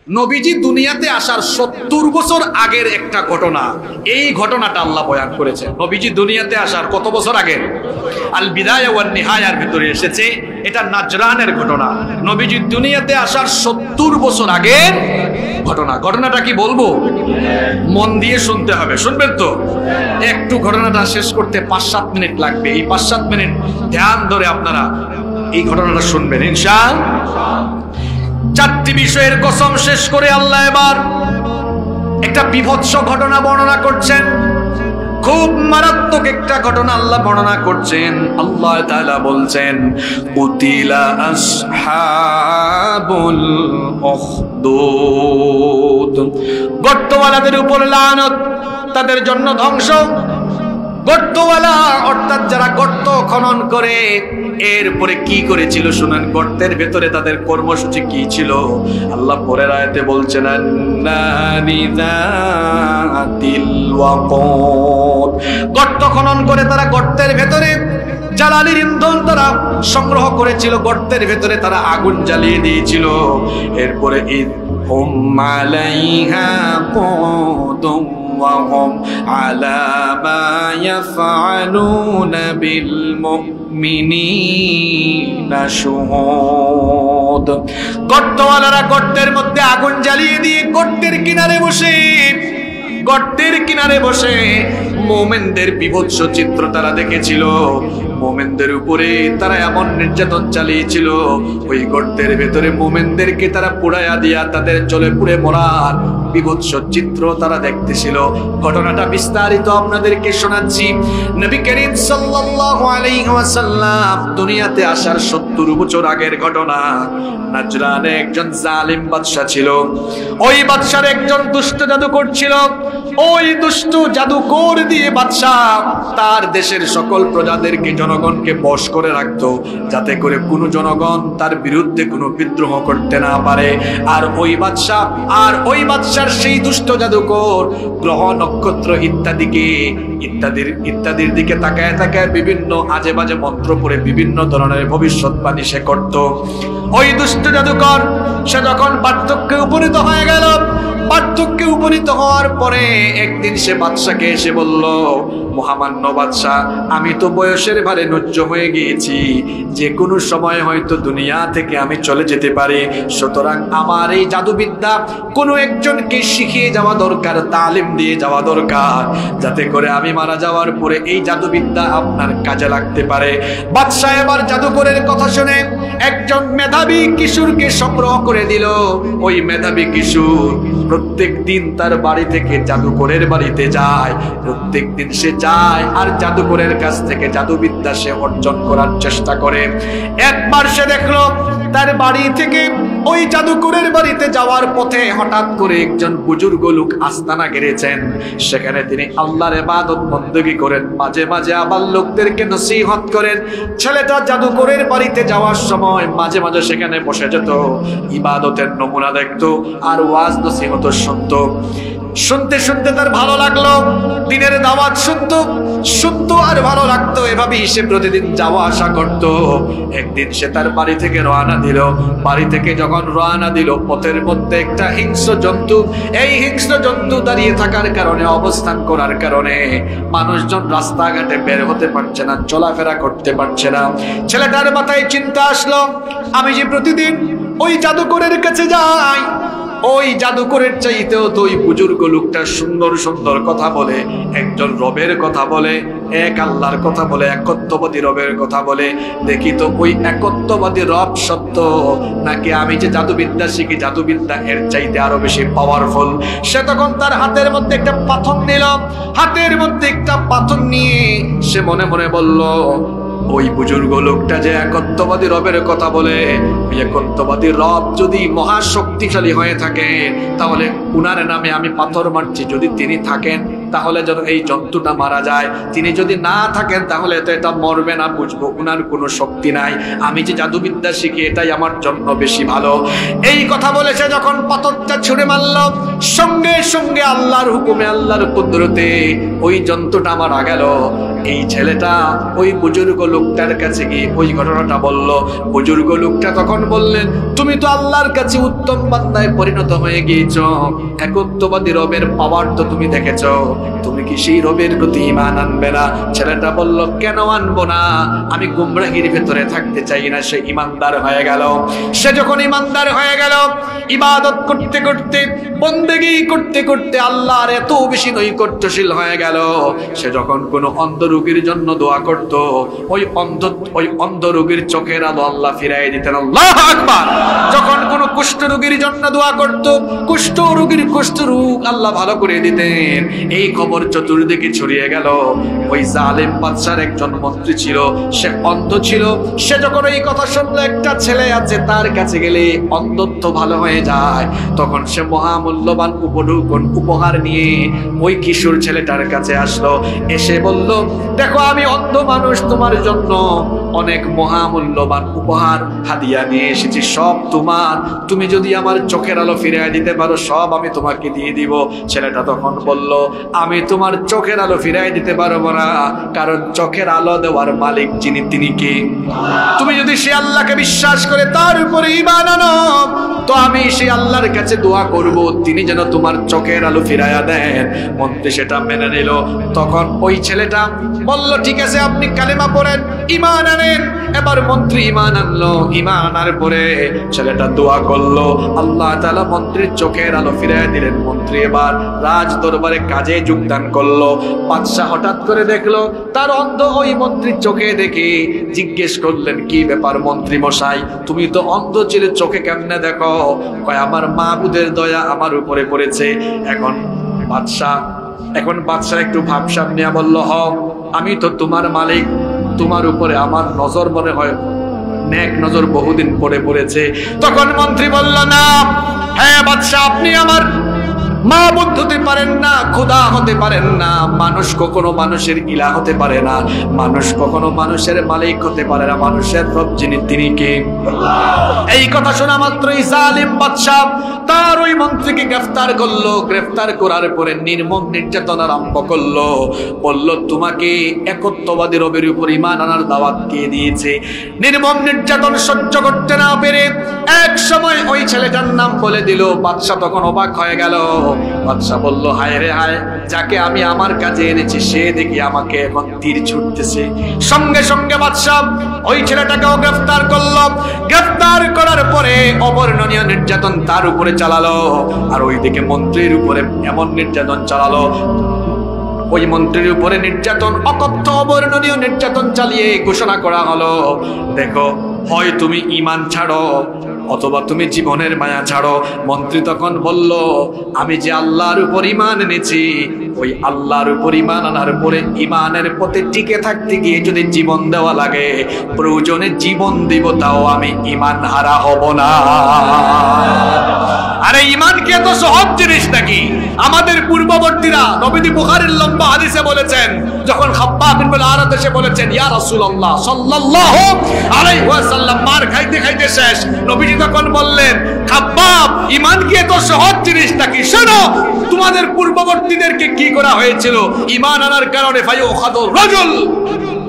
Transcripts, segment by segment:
নবীজি দুনিয়াতে আসার ৭০ বছর আগের একটা ঘটনা, এই ঘটনাটা আল্লাহ বয়ান করেছে। নবীজি দুনিয়াতে আসার কত বছর আগে? আল বিদায়া ওয়ান নিহায়ার ভিতরে এসেছে। এটা নাজরানের ঘটনা। নবীজি দুনিয়াতে আসার ৭০ বছর আগের ঘটনা। ঘটনাটা কি বলবো? মন দিয়ে শুনতে হবে, শুনবেন তো? একটু ঘটনাটা শেষ করতে ৫-৭ মিনিট লাগবে। এই ৫-৭ মিনিট ধ্যান ধরে আপনারা এই ঘটনাটা শুনবেন ইনশাআল্লাহ। ৪টি বিষয়ের কসম শেষ করে আল্লাহ এবার একটা বিভৎস ঘটনা বর্ণনা করছেন। খুব মারাত্মক একটা ঘটনা আল্লাহ বর্ণনা করছেন। আল্লাহ তাআলা বলছেন, কুতিলা আসহাবুল উখদুদ, গর্তওয়ালাদের উপর লানত, তাদের জন্য ধ্বংস। গর্তওয়ালা অর্থাৎ যারা গর্ত খনন করে, এরপরে কি করেছিল শুনেন। গর্তের ভেতরে তাদের কর্মসূচি কি ছিল আল্লাহ পরের আয়াতে বলছেন, গর্ত খনন করে তারা গর্তের ভেতরে জ্বালানির ইন্ধন তারা সংগ্রহ করেছিল, গর্তের ভেতরে তারা আগুন জ্বালিয়ে দিয়েছিল। এরপরে وهم على ما يفعلون بالمؤمنين شهود। গর্তওয়ালারা গর্তের মধ্যে আগুন জ্বালিয়ে দিয়ে গর্তের কিনারে বসে মুমিনদের বিভৎস চিত্র তারা দেখেছিল। মুমিনদের উপরে তারা এমন নির্যাতন চালিয়েছিল, ওই গর্তের ভেতরে মুমিনদেরকে তারা পুড়াইয়া দিয়া তাদের জ্বলে পুড়ে মরার বিভৎস চিত্র তারা দেখতেছিল। ঘটনাটা বিস্তারিত আপনাদেরকে শোনাচ্ছি। নবী করিম সাল্লাল্লাহু আলাইহি ওয়াসাল্লাম দুনিয়াতে আসার ৭০ বছর আগের ঘটনা। নাজরানে একজন জালিম বাদশা ছিল। ওই বাদশার একজন দুষ্ট জাদুকর ছিল। ওই দুষ্ট জাদুকর দিয়ে বাদশা তার দেশের সকল প্রজাদেরকে, জনগণকে বশ করে রাখতো, যাতে করে কোনো জনগণ তার বিরুদ্ধে কোনো বিদ্রোহ করতে না পারে। আর ওই বাদশার সেই দুষ্ট জাদুকর গ্রহ নক্ষত্র ইত্যাদির দিকে তাকায় তাকায় বিভিন্ন আজে বাজে মন্ত্র পড়ে বিভিন্ন ধরনের ভবিষ্যৎবাণী সে করত। ওই দুষ্ট জাদুকর সে যখন বার্ধক্যে উপনীত হয়ে গেল, বার্ধক্যে উপনীত হওয়ার পরে একদিন সে বাদশাকে এসে বলল, মহামান্য বাদশাহ, আমি তো বয়সের ভারে নুজ্জ হয়ে গিয়েছি, যে কোনো সময় হয়তো দুনিয়া থেকে আমি চলে যেতে পারি। সুতরাং আমার এই জাদুবিদ্যা কোনো একজনকে শিখিয়ে যাওয়া দরকার, তালিম দিয়ে যাওয়া দরকার, যাতে করে আমি মারা যাওয়ার পরে এই জাদুবিদ্যা আপনার কাজে লাগতে পারে। বাদশাহ এবার জাদুকরের কথা শুনে একজন মেধাবী কিশোরকে সংগ্রহ করে দিল। ওই মেধাবী কিশোর প্রত্যেক দিন তার বাড়ি থেকে জাদুকরের বাড়িতে যায়। প্রত্যেক দিন সে যায় আর জাদুকরের কাছ থেকে জাদুবিদ্যা সে অর্জন করার চেষ্টা করে। একবার সে দেখলো তার বাড়ি থেকে ওই জাদুকরের বাড়িতে যাওয়ার পথে হঠাৎ করে একজন বুজুর্গ লোক আস্তানা গেড়েছেন। সেখানে তিনি আল্লাহর ইবাদত বندگی করেন, মাঝে মাঝে আবার লোকদেরকে নসিহত করেন। ছেলেটা জাদুকরের বাড়িতে যাওয়ার সময় মাঝে মাঝে সেখানে বসে যেত, ইবাদতের নমুনা দেখতো আর ওয়াজ নসিহত শুনতো। শুনতে শুনতে তার ভালো লাগলো, দিনের দাওয়াত শুনতো আর ভালো লাগতো। এভাবেই সে প্রতিদিন যাওয়া আসা করত। একদিন সে তার বাড়ি থেকে রওনা দিল। বাড়ি থেকে যখন রওনা দিল, পথের মধ্যে একটা হিংস্র জন্তু, এই হিংস্র জন্তু দাঁড়িয়ে থাকার কারণে, অবস্থান করার কারণে মানুষজন রাস্তাঘাটে বের হতে পারছে না, চলাফেরা করতে পারছে না। ছেলেটার মাথায় চিন্তা আসলো, আমি যে প্রতিদিন ওই জাদুকরের কাছে যাই, ওই জাদুকরের চাইতেও তো ওই বুজুর্গ লোকটা সুন্দর সুন্দর কথা বলে, একজন রবের কথা বলে, এক আল্লাহর কথা বলে, একত্ববাদী রবের কথা বলে। দেখি তো ওই একত্ববাদী রব সত্য নাকি আমি যে জাদুবিদ্যা শিখি, জাদুবিদ্যা এর চাইতে আরো বেশি পাওয়ারফুল। সে তখন তার হাতের মধ্যে একটা পাথর নিল। হাতের মধ্যে একটা পাথর নিয়ে সে মনে মনে বলল, ওই বুজুর্গ লোকটা যে একত্ববাদী রবের কথা বলে, একত্ববাদী রব যদি মহাশক্তিশালী হয়ে থাকে, তাহলে উনার নামে আমি পাথর মারছি। যদি তিনি থাকেন তাহলে যেন এই জন্তুটা মারা যায়, তিনি যদি না থাকেন তাহলে তো এটা মরবে না, বুঝবো উনার কোনো শক্তি নাই। আমি যে জাদুবিদ্যা শিখি এটাই আমার জন্য বেশি ভালো। এই কথা বলে সে যখন পাথরটা ছুঁড়ে মারল, সঙ্গে সঙ্গে আল্লাহর হুকুমে, আল্লাহর কুদরতে ওই জন্তুটা মারা গেল। এই ছেলেটা ওই বুজুর্গ লোকটার কাছে গিয়ে ওই ঘটনাটা বলল। বুজুর্গ লোকটা তখন বললেন, তুমি তো আল্লাহর কাছে উত্তম বান্দায় পরিণত হয়ে গিয়েছো, একত্ববাদী রবের পাওয়ার তো তুমি দেখেছো, তুমি কি সেই রবের প্রতি ঈমান আনবে না? ছেলেটা বলল, কেন আনবো না, আমি গুমরাহির ভেতরে থাকতে চাই না। সে ঈমানদার হয়ে গেল। সে যখন ঈমানদার হয়ে গেল, ইবাদত করতে করতে, বন্দেগী করতে করতে আল্লাহর এত বেশি নৈকট্যশীল হয়ে গেল, সে যখন কোনো অন্ধ রোগীর জন্য দোয়া করত, ওই অন্ধ রোগীর চোখের আলো আল্লাহ ফিরাই দিতেন। আল্লাহু আকবার। যখন কোনো কুষ্ঠ রোগীর জন্য দোয়া করত, কুষ্ঠ রোগীর কুষ্ঠ রোগ আল্লাহ ভালো করে দিতেন। এই খবর চতুর্দিকে ছড়িয়ে গেল। ওই জালেম বাদশার একজন মন্ত্রী ছিল, সে অন্ধ ছিল। সে যখন এই কথা শুনলো একটা ছেলে আছে তার কাছে গেলে অন্ধত্ব ভালো হয়ে যায়, তখন সে মহামূল্যবান উপহার নিয়ে ওই কিশোর ছেলেটার কাছে আসলো। এসে বলল, দেখো আমি অন্ধ মানুষ, তোমার জন্য অনেক মহামূল্যবান উপহার হাদিয়া নিয়ে এসেছি, সব তোমার। তুমি যদি আমার চোখের আলো ফিরিয়ে দিতে পারো, সব আমি তোমাকে দিয়ে দিব। ছেলেটা তখন বলল, আমি তোমার চোখের আলো ফিরিয়ে দিতে পারবো না, কারণ চোখের আলো দেওয়ার মালিক যিনি, তিনি কে? তুমি যদি সে আল্লাহকে বিশ্বাস করে তার উপরে ঈমান আনো, তো আমি সেই আল্লাহর কাছে দোয়া করব তিনি যেন তোমার চোখের আলো ফিরাইয়া দেন। মন্ত্রী সেটা মেনে নিল। তখন ওই ছেলেটা বলল, ঠিক আছে আপনি কালেমা পড়েন, ঈমান আনেন। এবার মন্ত্রী ঈমান আনলো। ঈমান আনার পরে ছেলেটা দোয়া করলো, আল্লাহ তাআলা মন্ত্রীর চোখের আলো ফিরাইয়া দিলেন। মন্ত্রী এবার রাজ দরবারে কাজে যোগদান করলো। বাদশা হঠাৎ করে দেখলো তার অন্ধ ওই মন্ত্রীর চোখে দেখে জিজ্ঞেস করলেন, কি ব্যাপার মন্ত্রী মশাই, তুমি তো অন্ধ ছিলে, চোখে কেমনে দেখো? কয়, আমার মাবুদের দয়া আমার উপরে পড়েছে। এখন বাদশা একটু ভাবসাব নিয়ে বলল, আমি তো তোমার মালিক, তোমার উপরে আমার নজর মনে হয় নেক নজর বহুদিন পড়েছে। তখন মন্ত্রী বলল, না হ্যাঁ বাদশা, আপনি আমার মাবুদ হতে পারেন না, খোদা হতে পারেন না, মানুষ কখনো মানুষের ইলাহ হতে পারে না, মানুষ কখনো মানুষের মালিক হতে পারে না, মানুষের রব যিনি, তিনি কে? এই কথা শোনা মাত্রই জালিম বাদশা তার ওই মন্ত্রীকে গ্রেফতার করলো। গ্রেফতার করার পরে নির্মম নির্যাতন আরম্ভ করলো। বলল, তোমাকে একত্ববাদী রবের উপর ঈমান আনার দাওয়াত কে দিয়েছে? নির্মম নির্যাতন সহ্য করতে না পেরে এক সময় ওই ছেলেটার নাম বলে দিল। বাদশা তখন অবাক হয়ে গেল। বাদশা বলল, হায় রে হায়, যাকে আমি আমার কাছে এনেছি সে দেখি আমাকে এখন তীর ছুটতেছে। সঙ্গে সঙ্গে বাদশা ওই ছেলেটাকেও গ্রেফতার করলো। গ্রেফতার করার পরে অবর্ণনীয় নির্যাতন তার উপরে চালালো। আর ওইদিকে মন্ত্রীর উপরে এমন নির্যাতন চালালো, ওই মন্ত্রীর উপরে নির্যাতন, অকথ্য অবর্ণনীয় নির্যাতন চালিয়ে ঘোষণা করা হলো, দেখো হয় তুমি ঈমান ছাড়ো অথবা তুমি জীবনের মায়া ছাড়ো। মন্ত্রী তখন বলল, আমি যে আল্লাহর উপর ঈমান এনেছি, ওই আল্লাহর উপর ঈমান আনার পরে ঈমানের পথে টিকে থাকতে গিয়ে যদি জীবন দেওয়া লাগে, প্রয়োজনে জীবন দিব, তাও আমি ঈমান হারা হব না। আরে ঈমান কি এত সহজ জিনিস নাকি? আমাদের পূর্ববর্তীরা নবী বুখারীর লম্বা হাদিসে বলেছেন, যখন খাব্বাব বিন আরাদ এসে বলেছেন, ইয়া রাসূলুল্লাহ সাল্লাল্লাহু আলাইহি ওয়াসাল্লাম মার খাইতে খাইতে শেষ, নবীজি তখন বললেন, খাব্বাব ঈমান কি এত সহজ জিনিস নাকি? শোনো, তোমাদের পূর্ববর্তীদেরকে কি করা হয়েছিল, ঈমান আনার কারণে ফায়ুখাদুর রাজুল,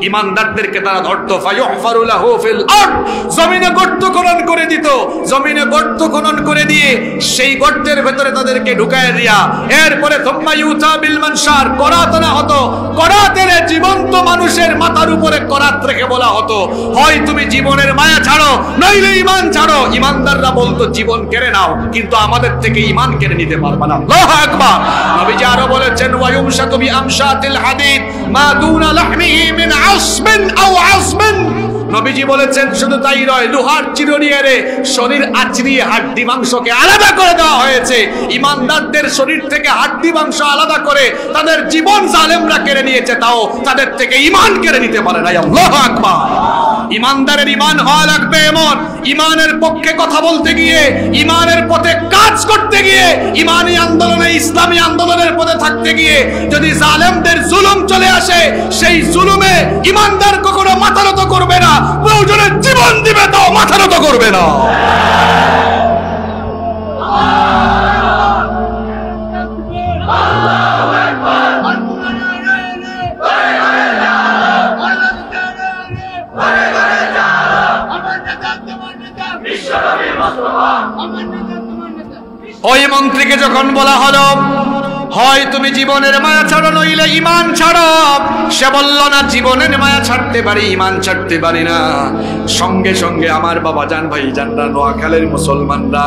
ঈমানদারদেরকে তারা ধরতো, ফায়ুহফারু লাহু ফিল আরদ, জমিনে গর্ত খনন করে দিত। জমিনে গর্ত খনন করে দিয়ে সেই গর্তের ভেতরে তাদেরকে ঢুকায় দিয়া এরপরে থুম্মা ইউতা বিল মানশার, করাত আনা হতো। করাতের জীবন্ত মানুষের মাথার উপরে করাত রেখে বলা হতো, হয় তুমি জীবনের মায়া ছাড়ো নইলে ঈমান ছাড়ো। ঈমানদাররা বলতো, জীবন কেড়ে নাও, কিন্তু আমাদের থেকে ঈমান কেড়ে নিতে পারবে না। আল্লাহু আকবার। নবীজি আরো বলেছেন, ওয়া ইউমশাতু বিআমশাতিল হাদিদ মা দুনা লাহমিহি মিন আসমিন আও আজমিন। নবীজি বলেছেন, শুধু তাই নয়, লোহার চিরুনিয়ারে শরীর আঁচড়িয়ে হাড্ডি মাংসকে আলাদা করে দেওয়া হয়েছে। ঈমানদারদের শরীর থেকে হাড্ডি মাংস আলাদা করে তাদের জীবন জালেমরা কেড়ে নিয়েছে, তাও তাদের থেকে ঈমান কেড়ে নিতে পারে না। আল্লাহু আকবার। ঈমানদারের ঈমান হওয়া লাগবে এমন, ঈমানের পক্ষে কথা বলতে গিয়ে, ঈমানের পথে কাজ করতে গিয়ে, ঈমানি আন্দোলনে, ইসলামী আন্দোলনের পথে থাকতে গিয়ে যদি জালেমদের জুলুম চলে আসে, সেই জুলুমে ঈমানদার কখনো মাথা নত করবে না, প্রয়োজনে জীবন দিবে, তাও মাথা নত করবে না। ওই মন্ত্রীকে যখন বলা হলো হয় তুমি জীবনের মায়া ছাড়ো নইলে ঈমান ছাড়ো, সে বলল না জীবনের মায়া ছাড়তে পারি, ঈমান ছাড়তে পারি না। সঙ্গে সঙ্গে আমার বাবা জান ভাই জানরা নোয়াখালীর মুসলমানরা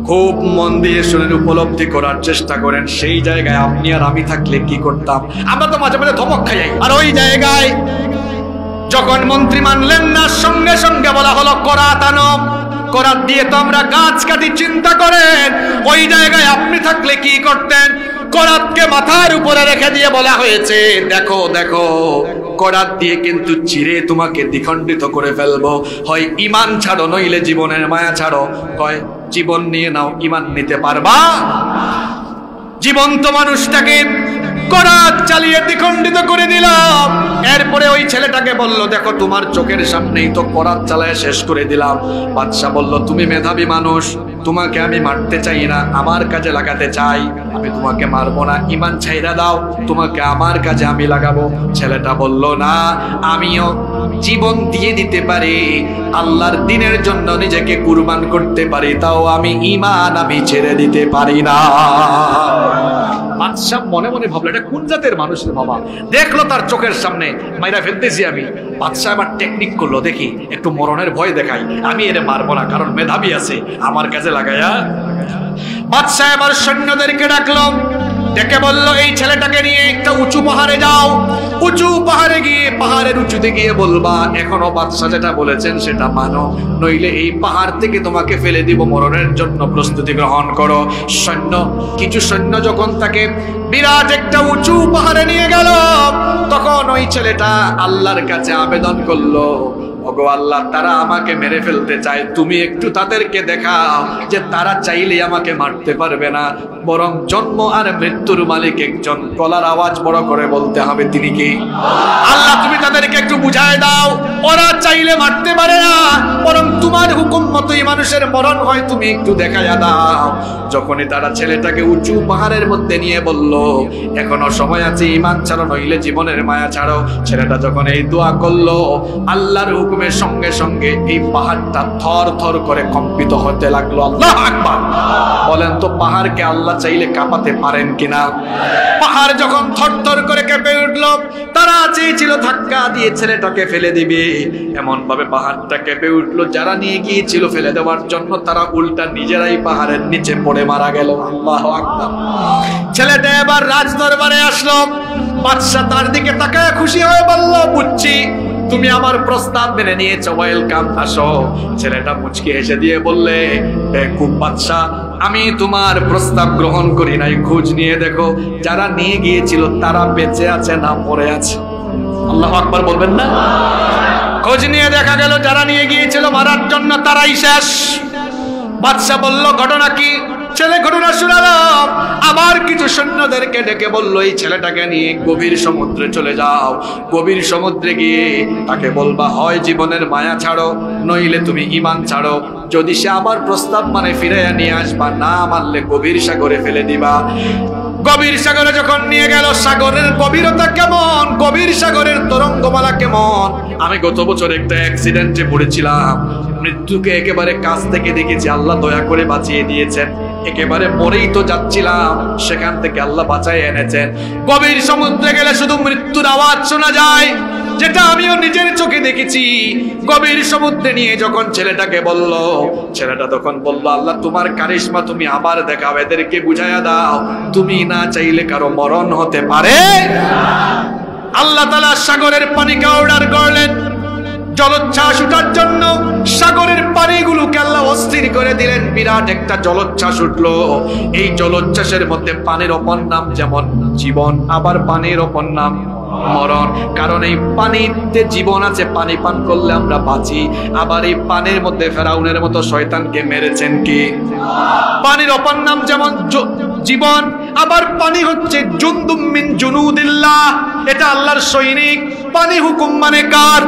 খুব মন দিয়ে শুনে উপলব্ধি করার চেষ্টা করেন, সেই জায়গায় আপনি আর আমি থাকলে কি করতাম। আমরা তো মাঝে মাঝে ধমক খাই, আর ওই জায়গায় যখন মন্ত্রী মানলেন না, সঙ্গে সঙ্গে বলা হলো করাত আনো। করাত দিয়ে তো আমরা গাছ কাটি, চিন্তা করেন ওই জায়গায় আপনি থাকলে কি করতেন। করাতকে মাথার উপরে রেখে দিয়ে বলা হয়েছে দেখো দেখো করাত দিয়ে কিন্তু চিরে তোমাকে দ্বিখণ্ডিত করে ফেলবো, হয় ঈমান ছাড়ো নইলে জীবনের মায়া ছাড়ো। কয় জীবন নিয়ে নাও, ঈমান নিতে পারবা? জীবন্ত মানুষটাকে করাত চালিয়ে দ্বিখণ্ডিত করে দিলাম। এরপরে ওই ছেলেটাকে বলল দেখো তোমার চোখের সামনেই তো করাত চালায় শেষ করে দিলাম। বাদশা বলল তুমি মেধাবী মানুষ, তোমাকে আমি মারতে চাই না, আমার কাজে লাগাতে চাই, আমি তোমাকে মারবো না, ঈমান ছাইরা দাও, তোমাকে আমার কাজে আমি লাগাবো। ছেলেটা বলল না, আমিও জীবন দিয়ে দিতে পারি, আল্লাহর দ্বীনের জন্য নিজেকে কুরবান করতে পারি, তাও আমি ঈমান আমি ছেড়ে দিতে পারি না। বাদশা মনে মনে ভাবলো এটা কোন জাতের মানুষ রে বাবা, দেখলো তার চোখের সামনে মাইরা ফেলতেছি আমি। বাদশা আবার টেকনিক করলো, দেখি একটু মরণের ভয় দেখাই, আমি এর মারবো না, কারণ মেধাবী আছে, আমার কাছে লাগাইয়া। বাদশা এবার সৈন্যদেরকে ডাকলো, ডেকে বললো এই ছেলেটাকে নিয়ে একটা উঁচু পাহাড়ে যাও, উঁচু পাহাড়ে গিয়ে পাহাড়ের উঁচুতে গিয়ে বলবা এখনো বাদশা যেটা বলেছেন সেটা মানো, নইলে এই পাহাড় থেকে তোমাকে ফেলে দিব, মরণের জন্য প্রস্তুতি গ্রহণ করো। কিছু সৈন্য যখন তাকে বিরাট একটা উঁচু পাহাড়ে নিয়ে গেল, তখন ওই ছেলেটা আল্লাহর কাছে আবেদন করলো, ওগো আল্লাহ তারা আমাকে মেরে ফেলতে চায়, তুমি একটু তাদেরকে দেখাও যে তারা চাইলে আমাকে মারতে পারবে না, বরং জন্ম আর মৃত্যুর মালিক একজন, গলার আওয়াজ বড় করে বলতে হবে তিনি কি। আল্লাহ তুমি তাদেরকে একটু বুঝায় দাও, ওরা চাইলে মারতে পারে না, বরং তোমার হুকুম মতোই মানুষের মরণ হয়, তুমি একটু দেখাইয়া দাও। যখনই তারা ছেলেটাকে উঁচু পাহাড়ের মধ্যে নিয়ে বলল এখনো সময় আছে, ঈমান ছাড়ো নইলে জীবনের মায়া ছাড়ো, ছেলেটা যখন এই দোয়া করলো, আল্লাহর হুকুমের সঙ্গে সঙ্গে এই পাহাড়টা থর থর করে কম্পিত হতে লাগলো। আল্লাহু আকবার। বলেন তো পাহাড়কে আল্লাহ চাইলে কাঁপাতে পারেন কিনা? পাহাড় যখন থর থর করে কেঁপে উঠলো, তারা চেয়েছিল ধাক্কা দিয়ে ছেলেটাকে ফেলে দিবে, এমন ভাবে পাহাড়টা কেঁপে উঠলো, যারা নিয়ে গিয়েছিল ফেলে দেওয়ার জন্য তারা উল্টা নিজেরাই পাহাড়ের নিচে পড়ে মারা গেল। আল্লাহু আকবার। ছেলেটা এবার রাজ দরবারে আসলো, বাদশা তার দিকে তাকায় খুশি হয়ে বলল বুঝছি তুমি আমার প্রস্তাব মেনে নিয়েছো, ওয়েলকাম, আসো। ছেলেটা মুচকি হেসে দিয়ে বললে খুব বাদশা আমি তোমার প্রস্তাব গ্রহণ করি নাই, খোঁজ নিয়ে দেখো যারা নিয়ে গিয়েছিল তারা বেঁচে আছে না মরে আছে। আল্লাহু আকবার বলবেন না? খোঁজ নিয়ে দেখা গেল যারা নিয়ে গিয়েছিল মারার জন্য তারাই শেষ। বাদশা বলল ঘটনা কি? ছেলে ঘটনা শোনালো। আবার কিছু সৈন্যদেরকে ডেকে বলল এই ছেলেটাকে নিয়ে গভীর সমুদ্রে চলে যাও, গভীর সমুদ্রে গিয়ে তাকে বলবা হয় জীবনের মায়া ছাড়ো নইলে তুমি ঈমান ছাড়ো, যদি সে আবার প্রস্তাব মানে ফিরাইয়া নিয়ে আসবা, না মানলে গভীর সাগরে ফেলে দিবা। গভীর সাগরে যখন নিয়ে গেল, সাগরের গভীরতা কেমন, গভীর সাগরের তরঙ্গমালা কেমন। আমি গত বছর একটা অ্যাক্সিডেন্টে পড়েছিলাম, মৃত্যুকে একেবারে কাছ থেকে দেখেছি, আল্লাহ দয়া করে বাঁচিয়ে দিয়েছেন। একেবারে মরেই তো যাচ্ছিলাম, সেখান থেকে আল্লাহ বাঁচাই এনেছেন। গভীর সমুদ্রে গেলে শুধু মৃত্যুর আওয়াজ শোনা যায়, যেটা আমিও নিজের চোখে দেখেছি। গভীর সমুদ্রে নিয়ে যখন ছেলেটাকে বলল, ছেলেটা তখন বলল আল্লাহ তোমার কারিশমা তুমি আবার দেখাও, এদেরকে বুঝাইয়া দাও তুমি না চাইলে কারো মরণ হতে পারে। আল্লাহ তাআলা সাগরের পানিকে অর্ডার করলেন, জলোচ্ছ্বাস উঠার জন্য সাগরের পানিগুলোকে আল্লাহ অস্থির করে দিলেন। বিরাট একটা জলোচ্ছ্বাস উঠলো। এই জলোচ্ছ্বাসের মধ্যে পানির অপর নাম যেমন জীবন, আবার পানির অপর নাম মরণ, কারণ এই পানিতে জীবন আছে, পানি পান করলে আমরা বাঁচি। আবার এই পানির মধ্যে ফেরাউনের মতো শয়তানকে মেরেছেন কি? পানির অপর নাম যেমন জীবন, আবার পানি হচ্ছে জুনদুম মিন জুনুদিল্লাহ, এটা আল্লাহর সৈনিক। পানি হুকুম মানে কার?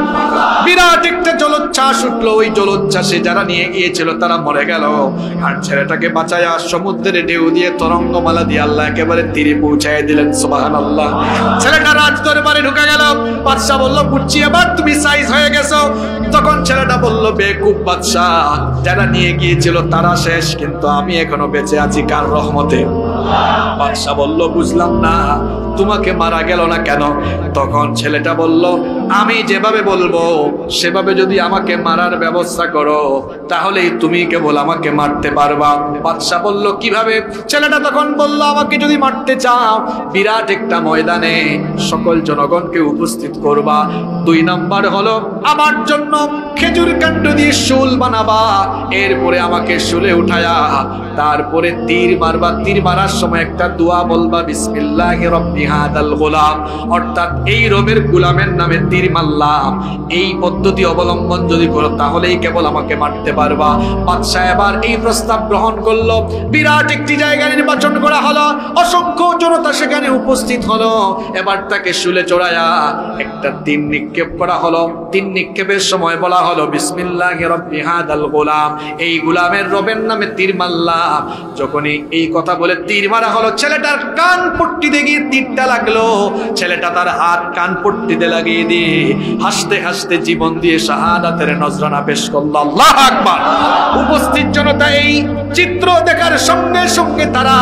বিরাট একটা জলোচ্ছ্বাস উঠলো, ওই জলোচ্ছ্বাসে যারা নিয়ে গিয়েছিল তারা মরে গেল। আর ছেলেটাকে বাঁচায়া সমুদ্রের ঢেউ দিয়ে তরঙ্গমালা দিয়ে আল্লাহ একেবারে তীরে পৌঁছায় দিলেন। সুবহানাল্লাহ। ছেলেটা রাজ দরবারে ঢুকে গেল। বাদশা বলল, বুঝছি এবার তুমি সাইজ হয়ে গেছো। তখন ছেলেটা বলল, বেকুব বাদশা, যারা নিয়ে গিয়েছিল তারা শেষ, কিন্তু আমি এখনো বেঁচে আছি কার রহমতে? বাদশা বলল, বুঝলাম না, তোমাকে মারা গেল না কেন? তখন ছেলেটা বলল, আমি যেভাবে বলবো সেভাবে যদি আমাকে মারার ব্যবস্থা করো তাহলেই তুমি কেবল আমাকে মারতে পারবা। বাদশা বলল, কিভাবে? ছেলেটা তখন বলল, আমাকে যদি মারতে চাও বিরাট একটা ময়দানে সকল জনগণকে উপস্থিত করবা। 2 নাম্বার হলো আমার জন্য খেজুর কাণ্ড দিয়ে শুল বানাবা, এরপরে আমাকে শুলে উঠায়া তারপরে তীর মারবা। তীর মারার সময় একটা দোয়া বলবা, বিসমিল্লাহি রাব্বি হাদাল গোলাম, অর্থাৎ এই রবের গোলামের নামে তীর মারলাম। এই পদ্ধতি অবলম্বন যদি করো তাহলেই কেবল আমাকে মারতে পারবা। বাদশা এবার এই প্রস্তাব গ্রহণ করলো। বিরাট একটি জায়গা নির্বাচন করা হলো, অসংখ্য জনতা সেখানে উপস্থিত হলো। এবার তাকে শুলে চড়ায়া একটা তীর নিক্ষেপ করা হলো। তীর নিক্ষেপের সময় বলা হলো, বিসমিল্লাহি রাব্বি হাদাল গোলাম, এই গোলামের রবের নামে তীর মারলাম। যখনই এই কথা বলে তীর মারা হলো, ছেলেটার কান পট্টিতে গিয়ে তীরটা লাগলো। ছেলেটা তার হাত কান পট্টিতে লাগিয়ে দিয়ে হাসতে হাসতে জীবন দিয়ে শাহাদাতের নজরানা পেশ করল। আল্লাহু আকবার। উপস্থিত জনতা এই চিত্র দেখার সঙ্গে সঙ্গে তারা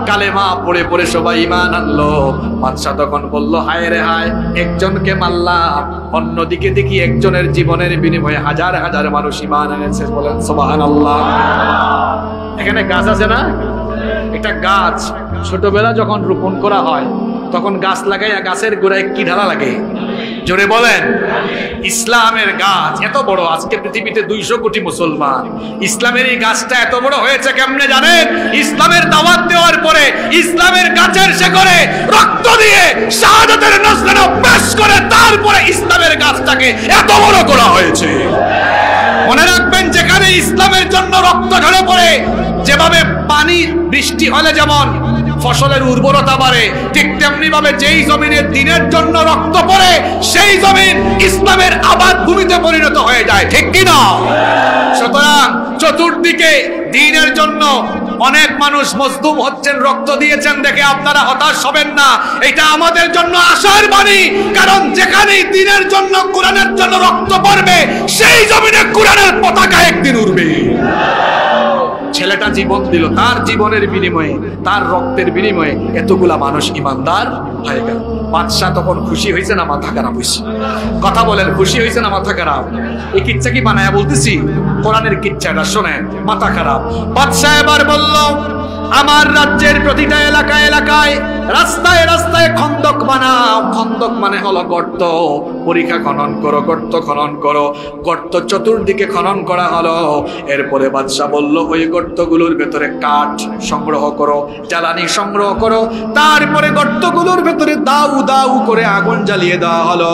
কালেমা পড়ে পড়ে সবাই ঈমান আনলো। বাদশা তখন বলল, হায় রে হায়, একজনকে মারলাম, অন্যদিকে দেখি একজনের জীবনের বিনিময়ে হাজার হাজার মানুষ ঈমান এনেছে। বলেন সুবহানাল্লাহ। এখানে গাছ আছে না? একটা গাছ ছোটবেলা যখন রোপণ করা হয় তখন গাছ লাগাইয়া গাছের গোড়ায় কি ঢালা লাগে? জোরে বলেন। ইসলামের গাছ এত বড়, আজকে পৃথিবীতে 200 কোটি মুসলমান। ইসলামের এই গাছটা এত বড় হয়েছে কেমনে জানেন? ইসলামের দাওয়াত দেওয়ার পরে ইসলামের গাছের শেকড়ে রক্ত দিয়ে শাহাদাতের নজরানা পেশ করে তারপরে ইসলামের গাছটাকে এত বড় করা হয়েছে। মনে রাখবেন, যেখানে ইসলামের জন্য রক্ত ঝরে পড়ে, যেভাবে পানি বৃষ্টি হলে যেমন ফসলের উর্বরতা বাড়ে, ঠিক তেমনি ভাবে যেই জমিনে দ্বীনের জন্য রক্ত পড়ে সেই জমিন ইসলামের আবাদ ভূমিতে পরিণত হয়ে যায়। ঠিক কি না? সুতরাং চতুর্দিকে দ্বীনের জন্য অনেক মানুষ মজলুম হচ্ছেন, রক্ত দিয়েছেন দেখে আপনারা হতাশ হবেন না। এটা আমাদের জন্য আশার বাণী, কারণ যেখানেই দ্বীনের জন্য, কোরআনের জন্য রক্ত পড়বে সেই জমিনে কোরআনের পতাকা একদিন উড়বে। ছেলেটা জীবন দিল, তার জীবনের বিনিময়ে, তার রক্তের বিনিময়ে এতগুলা মানুষ ইমানদার হয়ে গেল। বাদশা তখন খুশি হয়েছে না মাথা খারাপ হয়েছে? কথা বলেন, খুশি হয়েছে না মাথা খারাপ? এই কিচ্ছা কি বানায়া বলতেছি? কোরআনের কিচ্ছাটা শোনেন, মাথা খারাপ। বাদশা এবার বলল, আমার রাজ্যের প্রতিটা এলাকায় এলাকায়, রাস্তায় রাস্তায় খন্দক বানাও। খন্দক মানে হলো গর্ত। পরিখা খনন করো, গর্ত খনন করো। গর্ত চতুর্দিকে খনন করা হলো। এরপরে বাদশা বলল, ওই গর্তগুলোর ভেতরে কাঠ সংগ্রহ করো, জ্বালানি সংগ্রহ করো। তারপরে গর্তগুলোর ভেতরে দাউ দাউ করে আগুন জ্বালিয়ে দেওয়া হলো।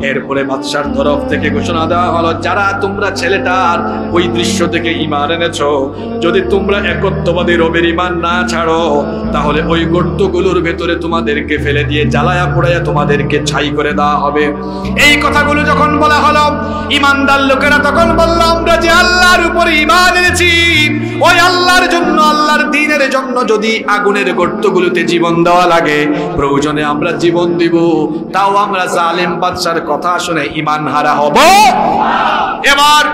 এরপরে বাদশার তরফ থেকে ঘোষণা দেওয়া হলো, যারা তোমরা ছেলেটার ওই দৃশ্য থেকে ঈমান এনেছো, যদি তোমরা একত্ববাদী রবের ঈমান না ছাড়ো তাহলে ওই গর্তগুলোর ভেতরে তোমাদেরকে ফেলে দিয়ে জ্বালায়া পোড়ায়া তোমাদেরকে ছাই করে দেওয়া হবে। এই কথাগুলো যখন বলা হলো, ঈমানদার লোকেরা তখন বলল, আমরা যে আল্লাহর উপরে ঈমান এনেছি, ওই আল্লাহর জন্য, আল্লাহর দ্বীনের জন্য যদি আগুনের গর্তগুলোতে জীবন দেওয়া লাগে, প্রয়োজনে আমরা জীবন দিব, তাও আমরা জালেম বাদশার কথা শুনে ঈমান হারা হব। এবার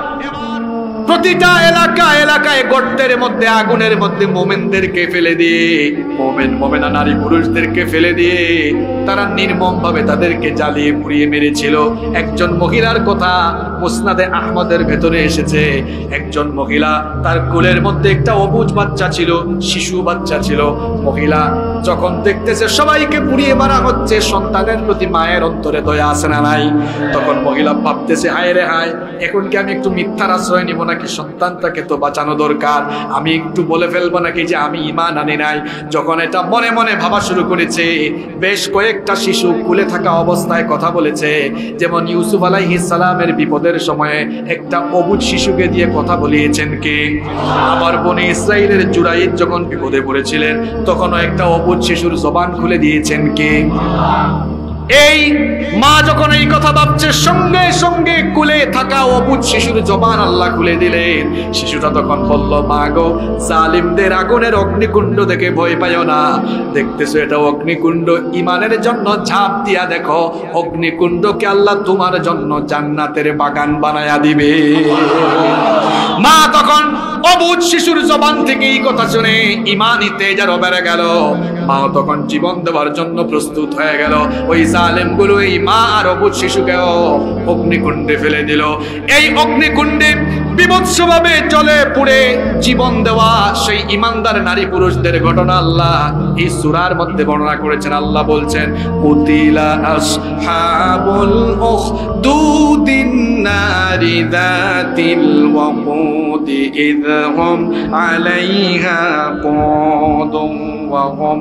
প্রতিটা এলাকায় এলাকায় গর্তের মধ্যে, আগুনের মধ্যে মোমেনদেরকে ফেলে দিয়ে, মোমেনা নারী পুরুষদেরকে ফেলে দিয়ে তারা নির্মম ভাবে তাদেরকে জ্বালিয়ে পুড়িয়ে মেরেছিল। একজন মহিলার কথা মুসনাদে আহমদের ভেতরে এসেছে। একজন মহিলা, তার কোলের মধ্যে একটা অবুঝ বাচ্চা ছিল, শিশু বাচ্চা ছিল। মহিলা যখন দেখতেছে সবাইকে পুড়িয়ে মারা হচ্ছে, সন্তানের প্রতি মায়ের অন্তরে দয়া আছে না নাই? তখন মহিলা ভাবতেছে, হায় রে হায়, এখন কি আমি একটু মিথ্যার আশ্রয় নিব নাকি? সন্তানটাকে তো বাঁচানো দরকার। আমি একটু বলে ফেলবো নাকি যে আমি ঈমান আনি নাই? যখন এটা মনে মনে ভাবা শুরু করেছে, বেশ কয়েকটা শিশু কুলে থাকা অবস্থায় কথা বলেছে। যেমন ইউসুফ আলাইহিস সালামের বিপদের সময়ে একটা অবুঝ শিশুকে দিয়ে কথা বলিয়েছেন কে? আবার বনি ইসরাইলের জুরাইদ যখন বিপদে পড়েছিলেন তখনও একটা অবুঝ শিশুর জবান খুলে দিয়েছেন কে? এই মা যখন এই কথা ভাবছে, সঙ্গে সঙ্গে কুলে থাকা অবুঝ শিশুর জবান আল্লাহ খুলে দিলেন। শিশুটা তখন বলল, মা গো, জালিমদের আগুনের অগ্নিকুণ্ড দেখে ভয় পাইও না, দেখতেছো এটা অগ্নিকুণ্ড, ইমানের জন্য ঝাঁপ দিয়া দেখো, অগ্নিকুণ্ডকে আল্লাহ তোমার জন্য জান্নাতের বাগান বানায়া দিবে। মা তখন অবুঝ শিশুর জবান থেকে এই কথা শুনে ঈমানি তেজ আরো বেড়ে গেল। মা তখন জীবন দেওয়ার জন্য প্রস্তুত হয়ে গেল। ওই জালেমগুলো এই মা আর অবুঝ শিশুকেও অগ্নিকুণ্ডে ফেলে দিল। এই অগ্নিকুণ্ডে বিভৎসভাবে চলে পুড়ে জীবন দেওয়া সেই ইমানদার নারী পুরুষদের ঘটনা আল্লাহ এই সূরার মধ্যে বর্ণনা করেছেন। আল্লাহ বলছেন, কুতিলা আসহাবুল উখদুদিন নারি যাতিল ওয়াকুদি ইয হুম আলাইহা কুদুম ওয়া হুম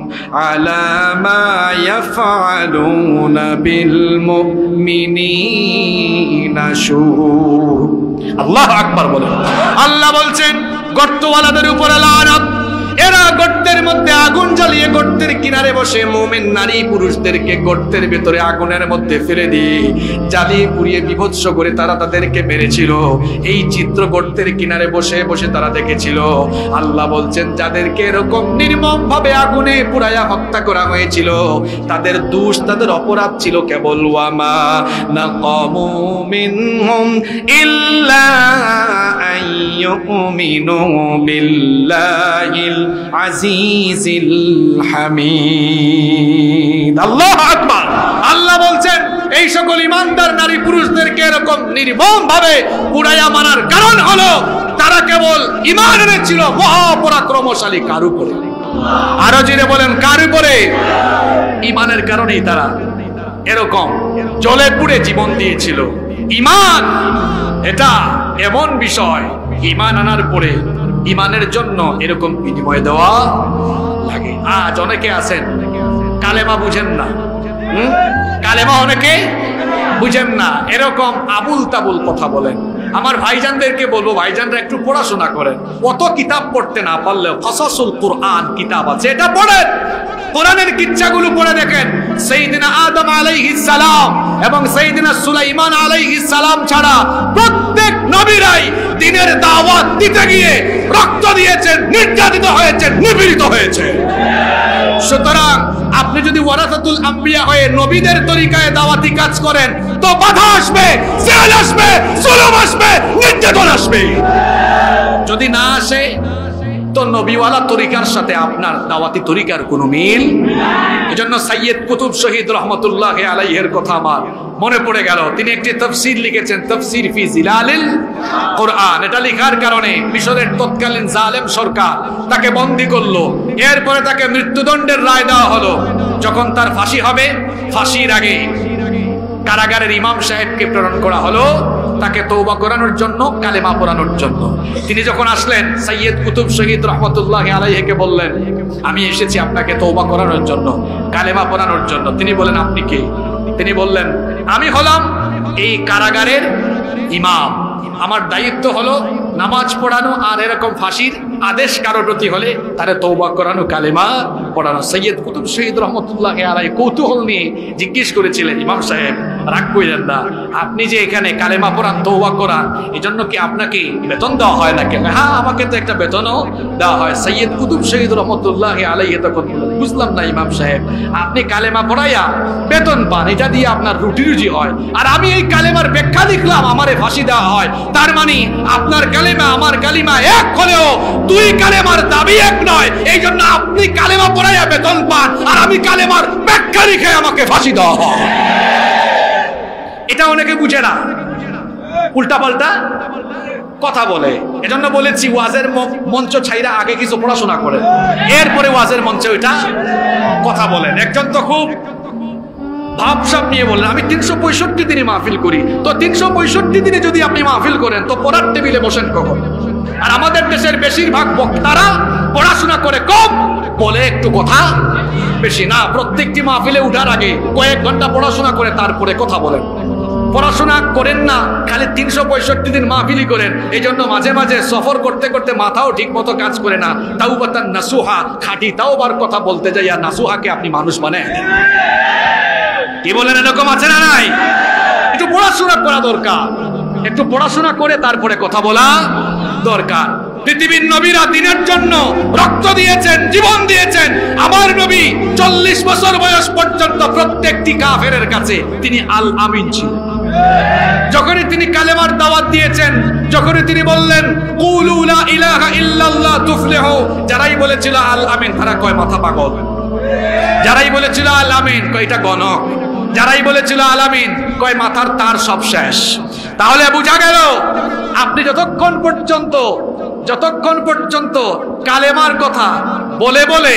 আলা মা ইয়াফআলুনা বিল মুমিনিনা শুহুদ। আল্লাহু আকবার বলেন। আল্লাহ বলছেন, গর্তওয়ালাদের উপরে লানত। এরা গর্তের মধ্যে আগুন জ্বালিয়ে গর্তের কিনারে বসে মুমিন নারী পুরুষদেরকে গর্তের ভেতরে আগুনের মধ্যে ফেলে দিয়ে জ্বালিয়ে পুড়িয়ে বিভৎস করে তারা তাদেরকে মেরেছিল। এই চিত্র গর্তের কিনারে বসে বসে তারা দেখেছিল। আল্লাহ বলছেন, যাদেরকে এরকম নির্মম ভাবে আগুনে পুড়াইয়া হত্যা করা হয়েছিল, তাদের দোষ, তাদের অপরাধ ছিল কেবল ওয়ামা নাকামু মিনহুম ইল্লা আইয়ুমিনু বিল্লাহিল আজিজিল হামিদ। আল্লাহু আকবার। আল্লাহ বলছেন, এই সকল ইমানদার নারী পুরুষদেরকে এরকম নির্মম ভাবে পুড়াইয়া মারার কারণ হলো তারা কেবল ঈমান এনেছিল মহাপরাক্রমশালী কার উপরে। আরো জেনে বলেন, কার উপরে? ঈমানের কারণেই তারা এরকম জ্বলে পুড়ে জীবন দিয়েছিল। ঈমান এটা এমন বিষয়, ঈমান আনার পরে ঈমানের জন্য এরকম বিনিময় দেওয়া লাগে। আজ অনেকে আছেন কালেমা বুঝেন না, কালেমা অনেকে বুঝেন না, এরকম আবুল তাবুল কথা বলেন। আমার ভাইজানদেরকে বলবো, ভাইজানরা একটু পড়াশোনা করেন। কত কিতাব পড়তে না পারলেও কাসাসুল কুরআন কিতাব আছে, এটা পড়েন। কোরআনের কিচ্ছাগুলো পড়ে দেখেন। সাইয়েদিনা আদম আলাইহিস সালাম এবং সাইয়েদিনা সুলাইমান আলাইহিস সালাম ছাড়া প্রত্যেক নবীরাই দ্বীনের দাওয়াত দিতে গিয়ে রক্ত দিয়েছেন, নির্যাতিত হয়েছেন, নিপীড়িত হয়েছে। সুতরাং আপনি যদি ওয়ারাসাতুল আম্বিয়া হয়ে নবীদের তরিকায় দাওয়াতি কাজ করেন, তো বাধা আসবে, জেল আসবে, জুলুম আসবে, নির্যাতন আসবে। যদি না আসে, তো নবীওয়ালা তরিকার সাথে আপনার দাওয়াতি তরিকার কোনো মিল। এজন্য সাইয়্যিদ কুতুব শহীদ রহমতুল্লাহ আলাইহির কথা আমার মনে পড়ে গেল। তিনি একটি তাফসীর লিখেছেন, তাফসীর ফি জিলালিল কোরআন। এটা লেখার কারণে মিশরের তৎকালীন জালেম সরকার তাকে বন্দী করলো। এরপরে তাকে মৃত্যুদণ্ডের রায় দেওয়া হলো। যখন তার ফাঁসি হবে, ফাঁসির আগে কারাগারের ইমাম সাহেবকে প্রেরণ করা হলো তাকে তওবা করানোর জন্য, কালেমা পড়ানোর জন্য। তিনি যখন আসলেন, সাইয়্যিদ কুতুব শহীদ রহমতুল্লাহ আলাইহিকে বললেন, আমি এসেছি আপনাকে তওবা করানোর জন্য, কালেমা পড়ানোর জন্য। তিনি বলেন, আপনি কে? তিনি বললেন, আমি হলাম এই কারাগারের ইমাম, আমার দায়িত্ব হলো নামাজ পড়ানো আর এরকম ফাঁসির আদেশ কারোর প্রতি হলে তারে তওবা করানো, কালেমা পড়ানো। সাইয়্যিদ কুতুব শহীদ রহমতুল্লাহ আলাইহি কৌতূহল নিয়ে জিজ্ঞেস করেছিলেন, ইমাম সাহেব রাগ কইলেন না, আপনি যে এখানে কালেমা পড়ান, তওবা করান, এজন্য কি আপনাকে বেতন দেওয়া হয় নাকি? হ্যাঁ, আমাকে তো একটা বেতনও দেওয়া হয়। সাইয়্যিদ কুতুব শহীদ রহমতুল্লাহ আলাইহি তখন বুঝলাম না ইমাম সাহেব, আপনি কালেমা পড়াইয়া বেতন পান, এটা দিয়ে আপনার রুটি রুজি হয়, আর আমি এই কালেমার ব্যাখ্যা লিখলাম, আমারে ফাঁসি দেওয়া হয়। তার মানে আপনার কালেমা আমার কালিমা এক হলেও দুই কালেমার দাবি এক নয়। এই জন্য আপনি কালেমা পড়াইয়া বেতন পান, আর আমি কালেমার ব্যাখ্যা লিখে আমাকে ফাঁসি দেওয়া হয়। এটা অনেকে বুঝে না, উল্টা পাল্টা কথা বলে। এজন্য বলেছি, ওয়াজের মঞ্চ ছাইরা আগে কিছু পড়াশোনা করেন, এরপরে ওয়াজের মঞ্চে ওইটা কথা বলেন। একজন তো খুব ভাবসাব নিয়ে বললেন, আমি 365 দিনে মাহফিল করি, তো 365 দিনে যদি আপনি মাহফিল করেন, তো পড়ার টেবিলে বসেন কখন? আর আমাদের দেশের বেশিরভাগ বক্তারা পড়াশোনা করে কম, বলে একটু কথা বেশি। না, প্রত্যেকটি মাহফিলে উঠার আগে কয়েক ঘন্টা পড়াশোনা করে তারপরে কথা বলেন। পড়াশোনা করেন না, খালি 365 দিন মাহফিলি করেন। এই জন্য মাঝে মাঝে সফর করতে করতে মাথাও ঠিক মতো কাজ করে না। তাওবাতান নাসুহা, খাঁটি তাওবার কথা বলতে যাই, আর নাসুহাকে আপনি মানুষ বানায়। কি বলেন, এরকম আছে না নাই? একটু পড়াশোনা করা দরকার, একটু পড়াশোনা করে তারপরে কথা বলা দরকার। পৃথিবীর নবীরা দিনের জন্য রক্ত দিয়েছেন, জীবন দিয়েছেন। আমার নবী 40 বছর বয়স পর্যন্ত প্রত্যেকটি কাফেরের কাছে তিনি আল আমিন ছিলেন। যখনই তিনি কালেমার দাওয়াত দিয়েছেন, যখনই তিনি বললেন কুলু লা ইলাহা ইল্লাল্লাহ তুফলিহু, যারাই বলেছিল আল আমিন তারা কয় মাথা পাগল, যারাই বলেছিল আল আমিন কয় এটা গণক, যারাই বলেছিল আল আমিন কয় মাথার তার সব শেষ। তাহলে বোঝা গেল আপনি যতক্ষণ পর্যন্ত কালেমার কথা বলে বলে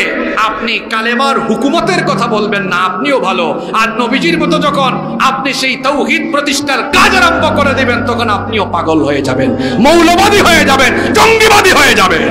আপনি কালেমার হুকুমতের কথা বলবেন না, আপনিও ভালো। আর নবীজির মতো যখন আপনি সেই তাওহীদ প্রতিষ্ঠার কাজ আরম্ভ করে দেবেন, তখন আপনিও পাগল হয়ে যাবেন, মৌলবাদী হয়ে যাবেন, জঙ্গিবাদী হয়ে যাবেন।